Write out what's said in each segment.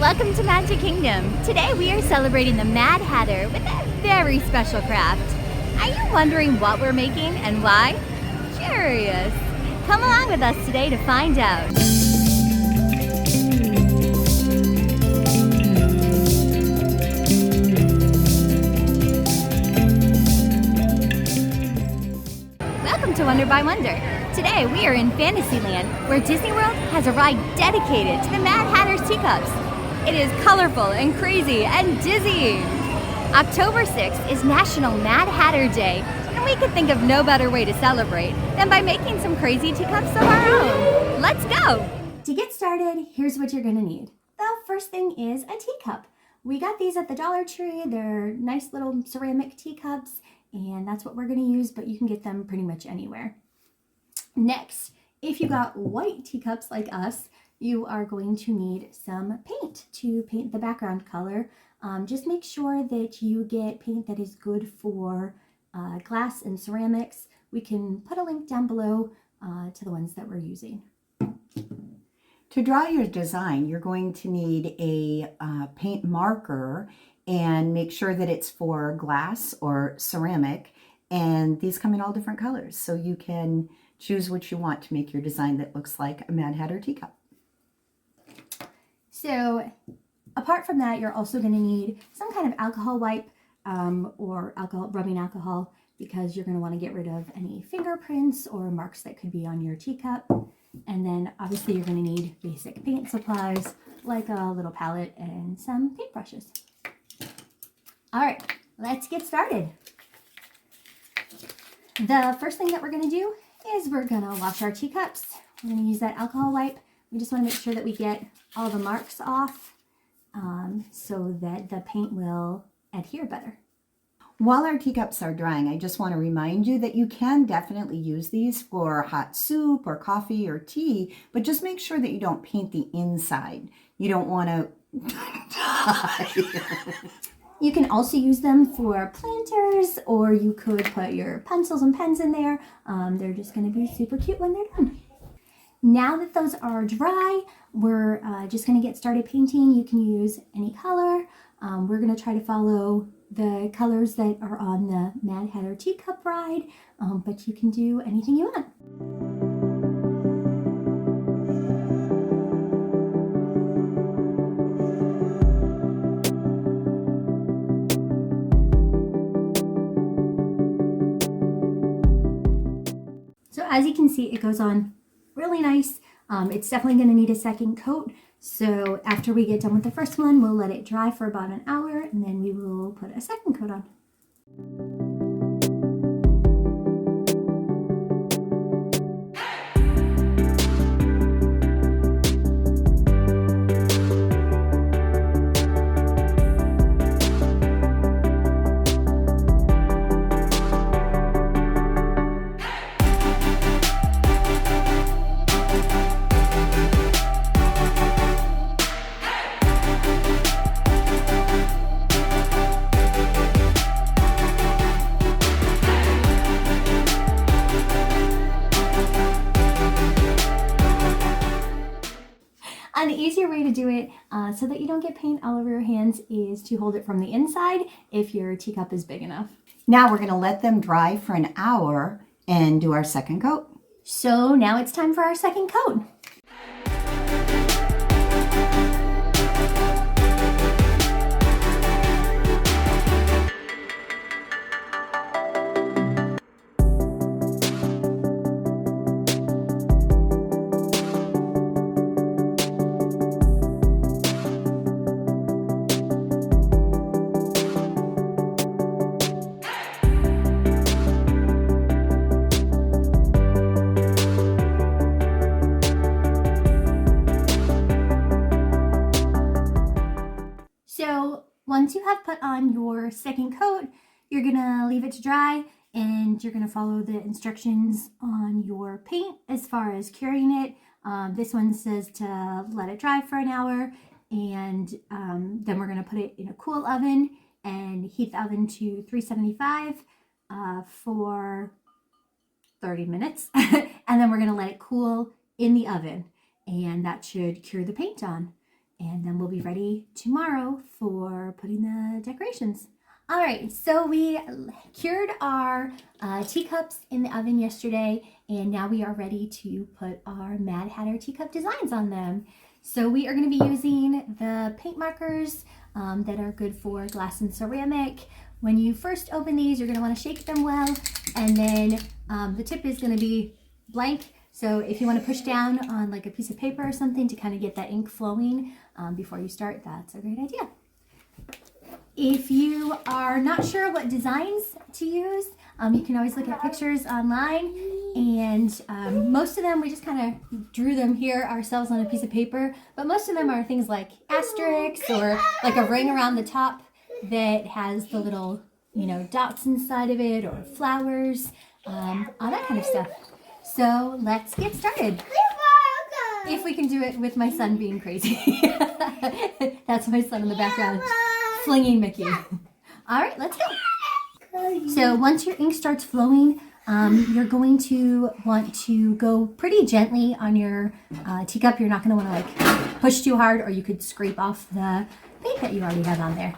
Welcome to Magic Kingdom. Today we are celebrating the Mad Hatter with a very special craft. Are you wondering what we're making and why? Curious. Come along with us today to find out. Welcome to Wonder by Wonder. Today we are in Fantasyland, where Disney World has a ride dedicated to the Mad Hatter's teacups. It is colorful and crazy and dizzying. October 6th is National Mad Hatter Day, and we could think of no better way to celebrate than by making some crazy teacups of our own. Let's go! To get started, here's what you're gonna need. The first thing is a teacup. We got these at the Dollar Tree. They're nice little ceramic teacups, and that's what we're gonna use, but you can get them pretty much anywhere. Next, if you got white teacups like us, you are going to need some paint to paint the background color. Just make sure that you get paint that is good for glass and ceramics. We can put a link down below to the ones that we're using. To draw your design, you're going to need a paint marker, and make sure that it's for glass or ceramic. And these come in all different colors, so you can choose what you want to make your design that looks like a Mad Hatter teacup. So apart from that, you're also going to need some kind of alcohol wipe or rubbing alcohol, because you're going to want to get rid of any fingerprints or marks that could be on your teacup. And then obviously you're going to need basic paint supplies like a little palette and some paintbrushes. All right, let's get started. The first thing that we're going to do is we're going to wash our teacups. We're going to use that alcohol wipe. We just want to make sure that we get all the marks off so that the paint will adhere better. While our teacups are drying, I just want to remind you that you can definitely use these for hot soup or coffee or tea, but just make sure that you don't paint the inside. You don't want to die. You can also use them for planters, or you could put your pencils and pens in there. They're just going to be super cute when they're done. Now that those are dry, we're just going to get started painting. You can use any color. We're going to try to follow the colors that are on the Mad Hatter teacup ride, but you can do anything you want. So as you can see, it goes on really nice. It's definitely going to need a second coat. So after we get done with the first one, we'll let it dry for about an hour, and then we will put a second coat on. An easier way to do it so that you don't get paint all over your hands is to hold it from the inside if your teacup is big enough. Now we're going to let them dry for an hour and do our second coat. So now it's time for our second coat. So once you have put on your second coat, you're gonna leave it to dry, and you're gonna follow the instructions on your paint as far as curing it. This one says to let it dry for an hour, and then we're gonna put it in a cool oven and heat the oven to 375 for 30 minutes. And then we're gonna let it cool in the oven, and that should cure the paint on. and then we'll be ready tomorrow for putting the decorations. All right, so we cured our teacups in the oven yesterday, and now we are ready to put our Mad Hatter teacup designs on them. So we are going to be using the paint markers that are good for glass and ceramic. When you first open these, you're going to want to shake them well, and then the tip is going to be blank. So if you want to push down on like a piece of paper or something to kind of get that ink flowing before you start, that's a great idea. If you are not sure what designs to use, you can always look at pictures online, and most of them, we just kind of drew them here ourselves on a piece of paper, but most of them are things like asterisks or like a ring around the top that has the little, dots inside of it, or flowers, all that kind of stuff. So let's get started. If we can do it with my son being crazy. That's my son in the background flinging Mickey. All right, let's go. So once your ink starts flowing, you're going to want to go pretty gently on your teacup. You're not going to want to like push too hard, or you could scrape off the paint that you already have on there.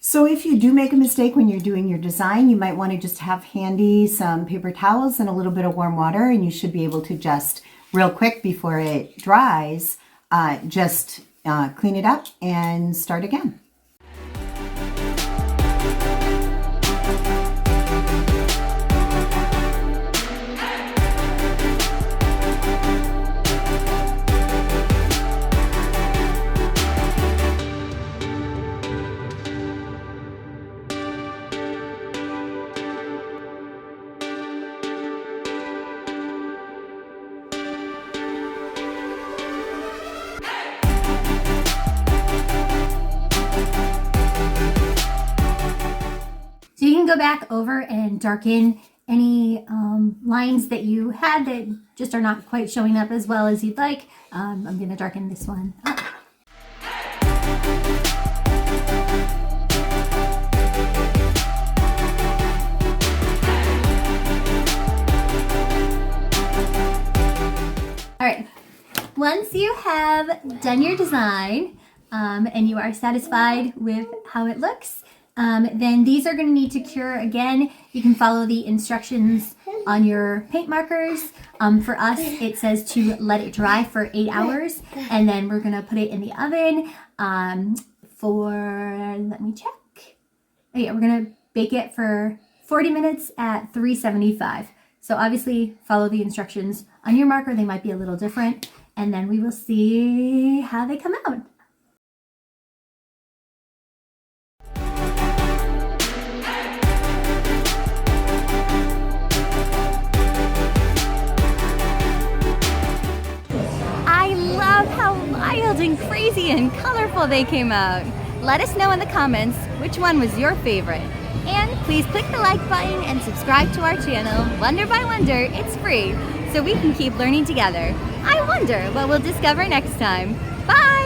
So if you do make a mistake when you're doing your design, you might want to just have handy some paper towels and a little bit of warm water, and you should be able to just real quick before it dries, just clean it up and start again. So you can go back over and darken any lines that you had that just are not quite showing up as well as you'd like. I'm going to darken this one up. All right, once you have done your design and you are satisfied with how it looks, then these are going to need to cure again. You can follow the instructions on your paint markers. For us, it says to let it dry for 8 hours, and then we're going to put it in the oven for, let me check. Oh yeah, we're going to bake it for 40 minutes at 375. So obviously follow the instructions on your marker. They might be a little different, and then we will see how they come out. Wild and crazy and colorful they came out. Let us know in the comments which one was your favorite. And please click the like button and subscribe to our channel, Wonder by Wonder. It's free, so we can keep learning together. I wonder what we'll discover next time. Bye!